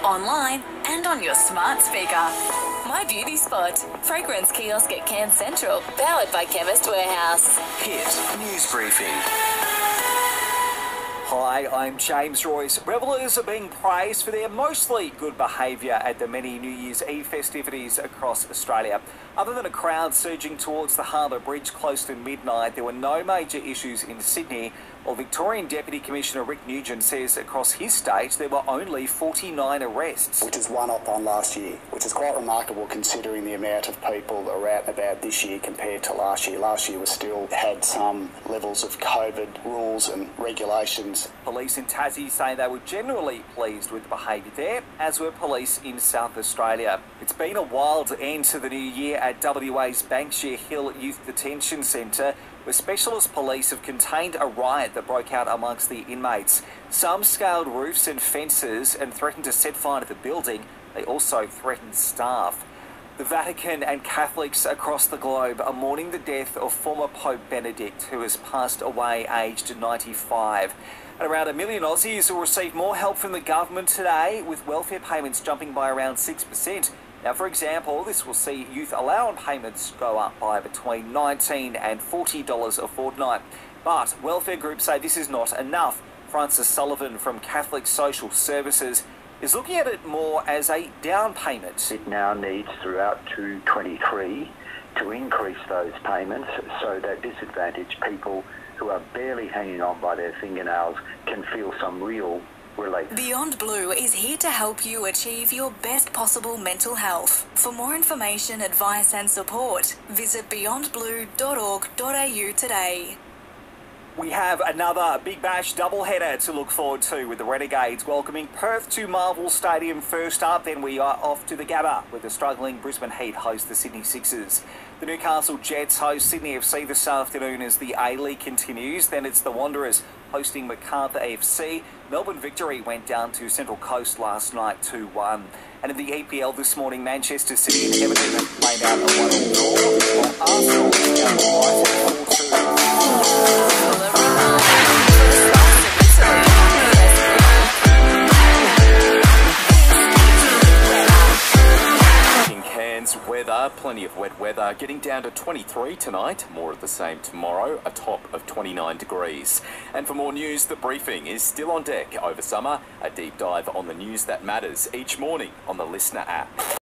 online and on your smart speaker. My Beauty Spot. Fragrance kiosk at Cairns Central. Powered by Chemist Warehouse. Hit News Briefing. Hi, I'm James Royce. Revellers are being praised for their mostly good behaviour at the many New Year's Eve festivities across Australia. Other than a crowd surging towards the Harbour Bridge close to midnight, there were no major issues in Sydney, while Victorian Deputy Commissioner Rick Nugent says across his state there were only 49 arrests. Which is one up on last year, which is quite remarkable considering the amount of people that are out and about this year compared to last year. Last year we still had some levels of COVID rules and regulations. Police in Tassie say they were generally pleased with the behaviour there, as were police in South Australia. It's been a wild end to the new year at WA's Banksia Hill Youth Detention Centre, where specialist police have contained a riot that broke out amongst the inmates. Some scaled roofs and fences and threatened to set fire to the building. They also threatened staff. The Vatican and Catholics across the globe are mourning the death of former Pope Benedict, who has passed away aged 95. And around 1 million Aussies will receive more help from the government today, with welfare payments jumping by around 6%. Now, for example, this will see youth allowance payments go up by between $19 and $40 a fortnight. But welfare groups say this is not enough. Francis Sullivan from Catholic Social Services is looking at it more as a down payment. It now needs throughout 2023 to increase those payments so that disadvantaged people who are barely hanging on by their fingernails can feel some real relief. Beyond Blue is here to help you achieve your best possible mental health. For more information, advice and support, visit beyondblue.org.au today. We have another Big Bash doubleheader to look forward to, with the Renegades welcoming Perth to Marvel Stadium first up. Then we are off to the Gabba, where the struggling Brisbane Heat host the Sydney Sixers. The Newcastle Jets host Sydney FC this afternoon as the A-League continues. Then it's the Wanderers hosting Macarthur AFC. Melbourne Victory went down to Central Coast last night 2-1. And in the EPL this morning, Manchester City and Everton have played out a 1-1 draw, while Arsenal is down to Brighton 4-2. Weather, plenty of wet weather, getting down to 23 tonight, more of the same tomorrow, a top of 29 degrees. And for more news, the briefing is still on deck over summer, a deep dive on the news that matters each morning on the Listener app.